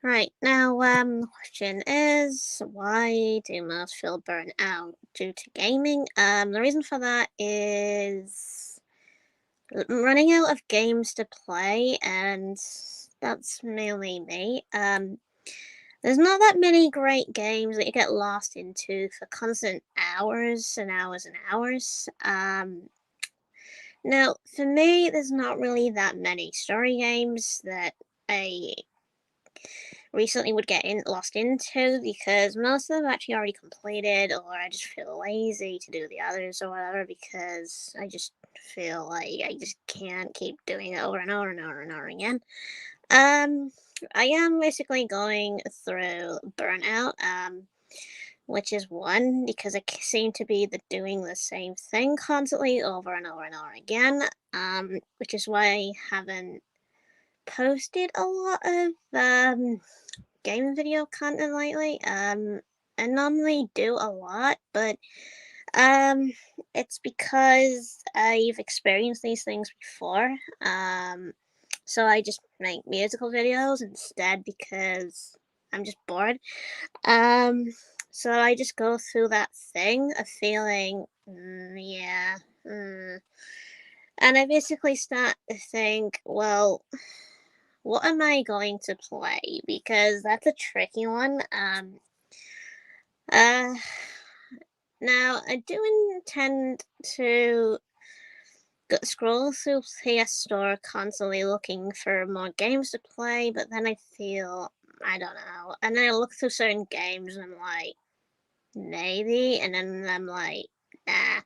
Right, now, the question is, why do most feel burnt out due to gaming? The reason for that is running out of games to play, and that's mainly me. There's not that many great games that you get lost into for constant hours and hours and hours. Now, for me, there's not really that many story games that I recently would get lost into because most of them actually already completed, or I just feel lazy to do the others or whatever because I just feel like I just can't keep doing it over and over and over and over again. Um, I am basically going through Burnout, which is one because I seem to be doing the same thing constantly over and over and over again. Which is why I haven't posted a lot of game video content lately. I normally do a lot, but um, it's because I've experienced these things before. So I just make musical videos instead because I'm just bored. Um, so I just go through that thing of feeling, yeah, and I basically start to think, well, what am I going to play? Because that's a tricky one. Uh, Now I do intend to scroll through PS Store constantly looking for more games to play, but then I feel I don't know, and then I look through certain games and I'm like maybe, and then I'm like nah,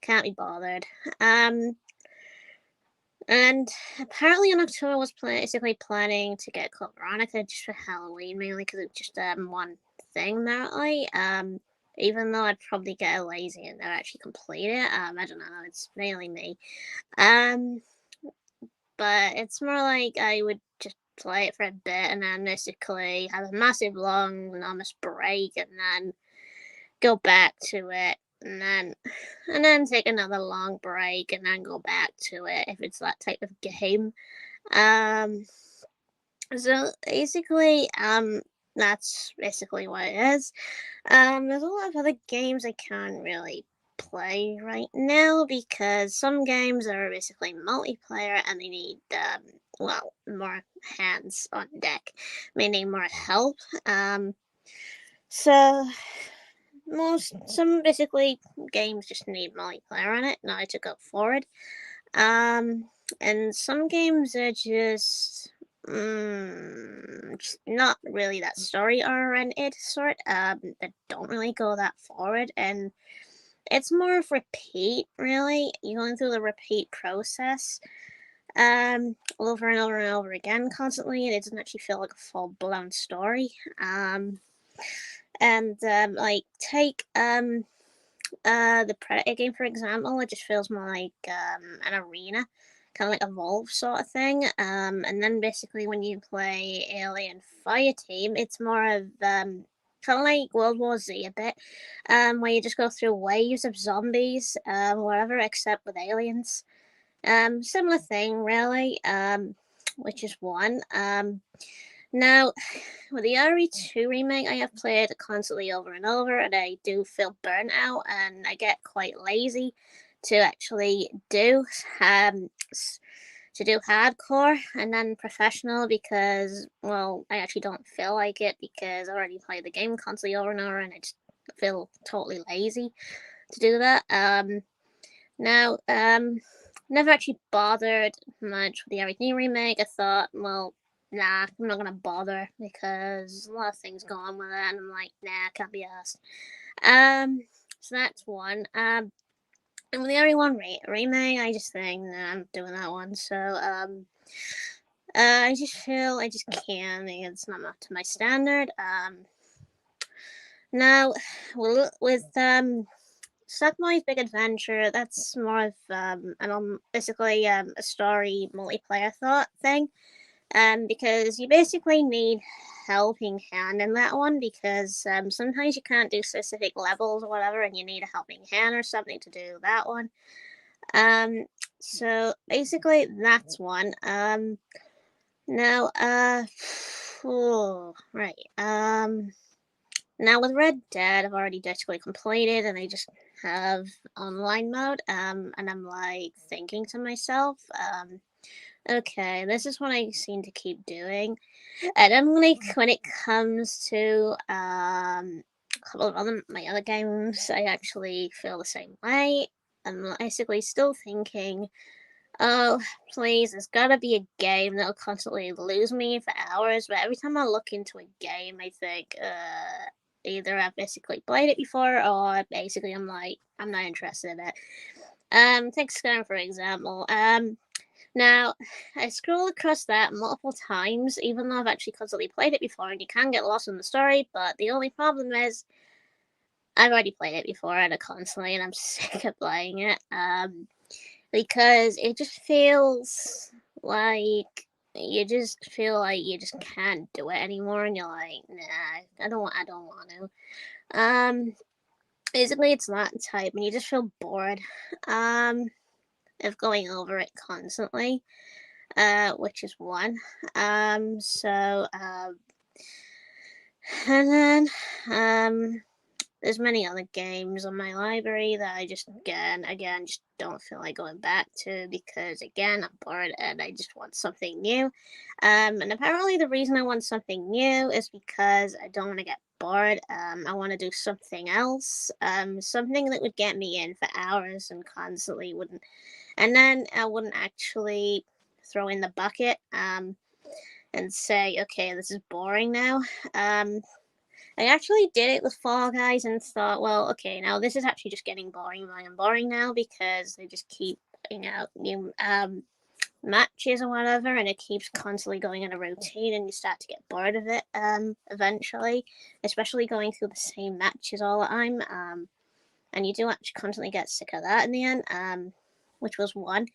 can't be bothered. Um, And apparently in October I was basically planning to get Club Veronica just for Halloween, mainly because it's just one thing apparently. Even though I'd probably get lazy and never actually complete it. I don't know. It's mainly me. Um, but it's more like I would just play it for a bit and then basically have a massive long enormous break and then go back to it and then take another long break and then go back to it if it's that type of game. Um, so basically, that's basically what it is. There's a lot of other games I can't really play right now because some games are basically multiplayer and they need well, more hands on deck, meaning more help. So some basically games just need multiplayer on it in order to go forward. Um, and some games are just not really that story oriented sort. That don't really go that forward, and it's more of repeat. Really, you're going through the repeat process, over and over and over again, constantly, and it doesn't actually feel like a full blown story. And like take the Predator game, for example, it just feels more like an arena, kind of like a Volve sort of thing. And then basically when you play Alien Fireteam, it's more of kind of like World War Z a bit, where you just go through waves of zombies, whatever, except with aliens. Similar thing, really. Which is one. Now, with the RE2 remake, I have played constantly over and over, and I do feel burnt out, and I get quite lazy to actually um to do hardcore and then professional because, well, I actually don't feel like it because I already play the game constantly over and over, and I just feel totally lazy to do that. Now, never actually bothered much with the Everything remake. I thought, well, nah, I'm not gonna bother because a lot of things go on with it, and I'm like, nah, can't be asked. So that's one. And with the Everyone remake, I just think, nah, I'm doing that one. So, I just feel I just can't. It's not up to my standard. Now, with Sackboy's Big Adventure, that's more of basically a story multiplayer thought thing. Because you basically need helping hand in that one because sometimes you can't do specific levels or whatever, and you need a helping hand or something to do that one. Um, so basically that's one. Now, Right. Now with Red Dead, I've already basically completed, and I just have online mode. And I'm like thinking to myself, okay, this is what I seem to keep doing. And then when it comes to a couple of my other games, I actually feel the same way. I'm basically still thinking, oh, please, there's gotta be a game that'll constantly lose me for hours. But every time I look into a game, I think, either I've basically played it before, or basically I'm like, I'm not interested in it. Take Skyrim for example. Now, I scrolled across that multiple times, even though I've actually constantly played it before, and you can get lost in the story, but the only problem is I've already played it before on a constantly, and I'm sick of playing it. Because it just feels like you just can't do it anymore, and you're like, nah, I don't want to. Basically, it's that type, and you just feel bored, of going over it constantly. Which is one. So, and then, there's many other games on my library that I just again just don't feel like going back to, because again I'm bored and I just want something new. And apparently the reason I want something new is because I don't want to get bored. I want to do something else. Something that would get me in for hours and constantly wouldn't, and then I wouldn't actually throw in the bucket. And say, okay, this is boring now. I actually did it with Fall Guys and thought, well, okay, now this is actually just getting boring and boring now, because they just keep putting out new matches or whatever, and it keeps constantly going in a routine, and you start to get bored of it eventually, especially going through the same matches all the time. And you do actually constantly get sick of that in the end, which was one.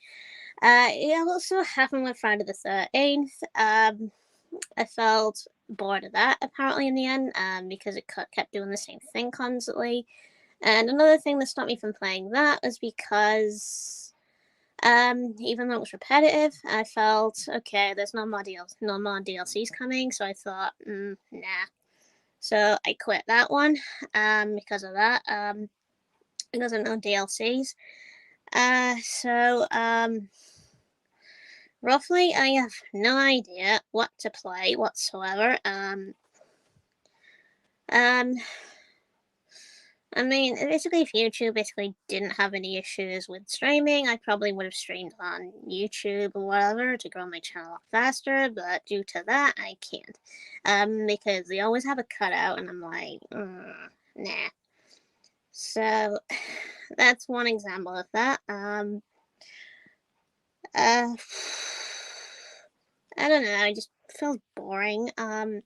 It also happened with Friday the 13th. I felt bored of that apparently in the end, because it kept doing the same thing constantly. And another thing that stopped me from playing that was because, even though it was repetitive, I felt, okay, there's no more DLCs coming, so I thought, nah. So I quit that one, because of that, because of no DLCs. Roughly, I have no idea what to play whatsoever. Um, I mean, basically, if YouTube basically didn't have any issues with streaming, I probably would have streamed on YouTube or whatever to grow my channel up faster. But due to that, I can't, because they always have a cutout, and I'm like, nah. So that's one example of that. Uh, I don't know. I just felt boring. A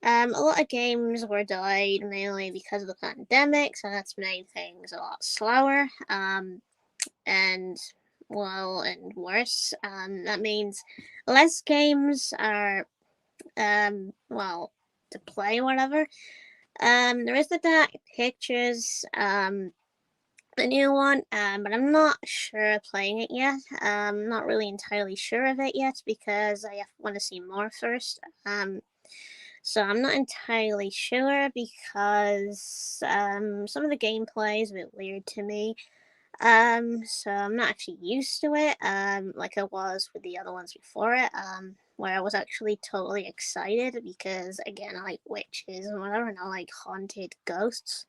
lot of games were delayed mainly because of the pandemic, so that's made things a lot slower. And well, and worse. That means less games are well, to play, whatever. There is the Dark Pictures, the new one, but I'm not sure of playing it yet. Not really entirely sure of it yet, because I want to see more first. So I'm not entirely sure, because some of the gameplay is a bit weird to me. So I'm not actually used to it, like I was with the other ones before it, where I was actually totally excited, because again, I like witches and whatever, and I like haunted ghosts.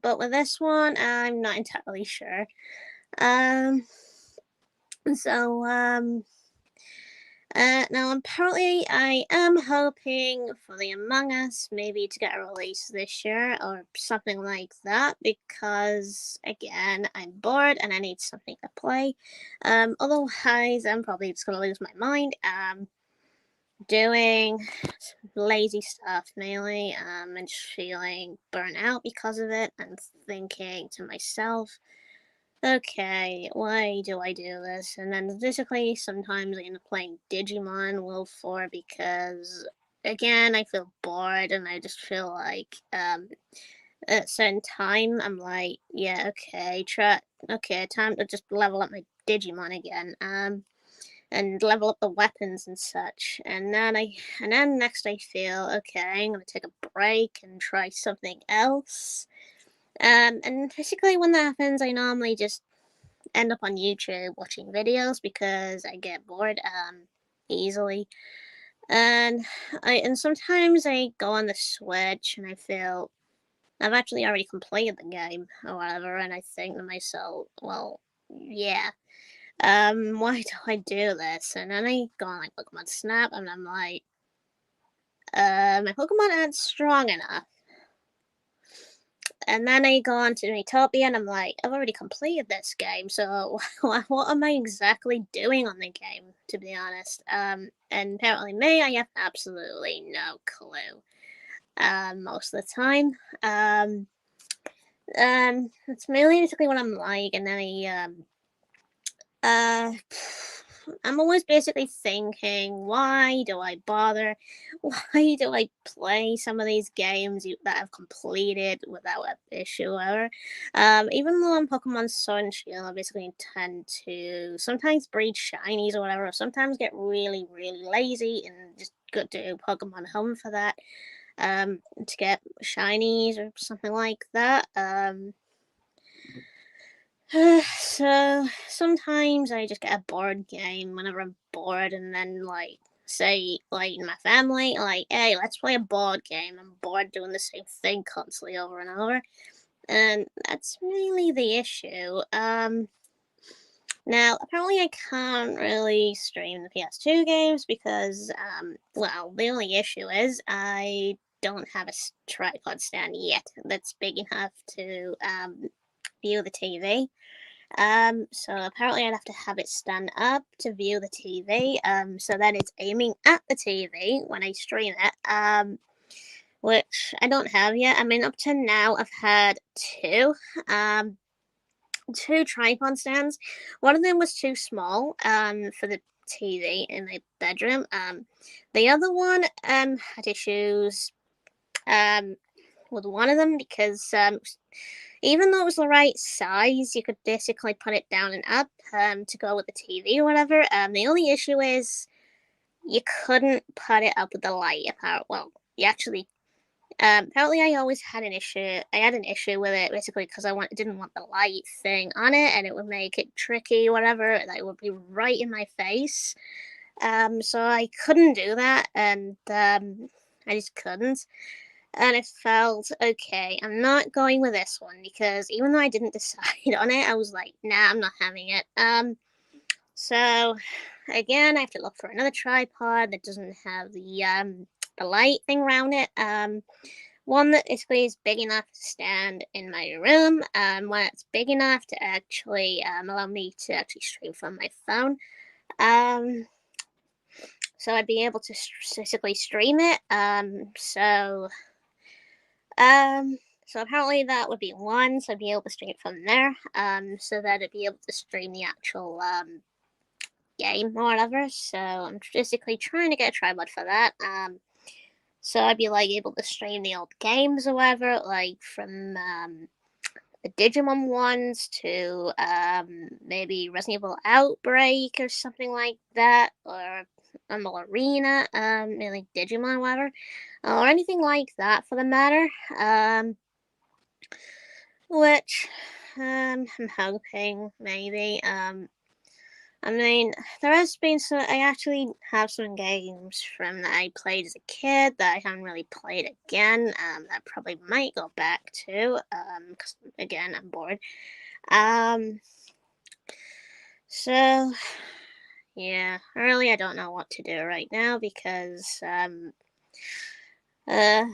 But with this one, I'm not entirely sure. Um, so now apparently I am hoping for the Among Us maybe to get a release this year or something like that, because again I'm bored and I need something to play. Otherwise I'm probably just gonna lose my mind. Doing lazy stuff mainly, and just feeling burnt out because of it, and thinking to myself, okay, why do I do this? And then basically sometimes I end up playing Digimon World 4, because again I feel bored, and I just feel like at a certain time I'm like, yeah, okay, time to just level up my Digimon again. and level up the weapons and such. And then next I feel okay, I'm gonna take a break and try something else. And basically when that happens, I normally just end up on YouTube watching videos because I get bored easily. And sometimes I go on the Switch and I feel I've actually already completed the game or whatever, and I think to myself, well, yeah, why do I do this? And then I go on like Pokemon Snap, and I'm like, my Pokemon aren't strong enough. And then I go on to Utopia, and I'm like, I've already completed this game, so what am I exactly doing on the game, to be honest? And apparently me, I have absolutely no clue. Most of the time. It's mainly basically what I'm like, and then uh, I'm always basically thinking, why do I bother? Why do I play some of these games that I've completed without an issue ever? Even though on Pokemon Sword and Shield, I basically tend to sometimes breed shinies or whatever, or sometimes get really, really lazy and just go to Pokemon Home for that. To get shinies or something like that. So sometimes I just get a board game whenever I'm bored, and then like say like in my family, like, hey, let's play a board game. I'm bored doing the same thing constantly over and over, and that's really the issue. Now apparently I can't really stream the PS2 games because well, the only issue is I don't have a tripod stand yet that's big enough to view the TV. So apparently I'd have to have it stand up to view the TV, so that it's aiming at the TV when I stream it, which I don't have yet. I mean, up to now I've had um, two tripod stands. One of them was too small, for the TV in my bedroom. The other one, had issues, um, with one of them because, even though it was the right size, you could basically put it down and up to go with the TV or whatever. The only issue is you couldn't put it up with the light. Well, you actually. Apparently, I always had an issue. I had an issue with it basically because didn't want the light thing on it, and it would make it tricky, whatever. That would be right in my face. So I couldn't do that, and I just couldn't. And I felt okay. I'm not going with this one because even though I didn't decide on it, I was like, nah, I'm not having it. So again, I have to look for another tripod that doesn't have the light thing around it. One that basically is big enough to stand in my room. One that's big enough to actually allow me to actually stream from my phone. So I'd be able to basically stream it. Um, so apparently that would be one, so I'd be able to stream it from there. So that I'd be able to stream the actual game or whatever. So I'm basically trying to get a tripod for that. So I'd be like able to stream the old games or whatever, like from the Digimon ones to maybe Resident Evil Outbreak or something like that, or Arena, maybe Digimon, whatever, or anything like that for the matter. Which I'm hoping maybe. I mean, there has been some. I actually have some games from that I played as a kid that I haven't really played again. That I probably might go back to. Because again, I'm bored. Um. So yeah, really, I don't know what to do right now because uh, I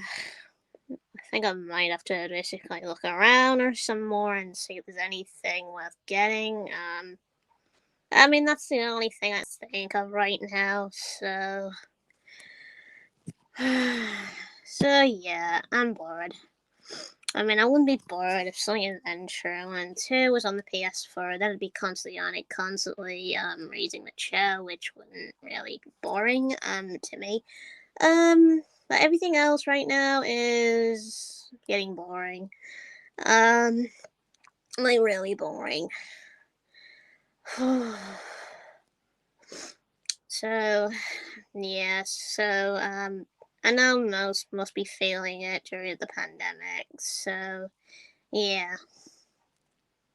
think I might have to basically look around or some more and see if there's anything worth getting. I mean, that's the only thing I think of right now, so. So, yeah, I'm bored. I mean, I wouldn't be bored if Sonic Adventure 1 and 2 was on the PS4. Then I'd be constantly on it, constantly raising the chair, which wouldn't really be boring to me. But everything else right now is getting boring. Like, really boring. So, yeah, I know most must be feeling it during the pandemic, so yeah.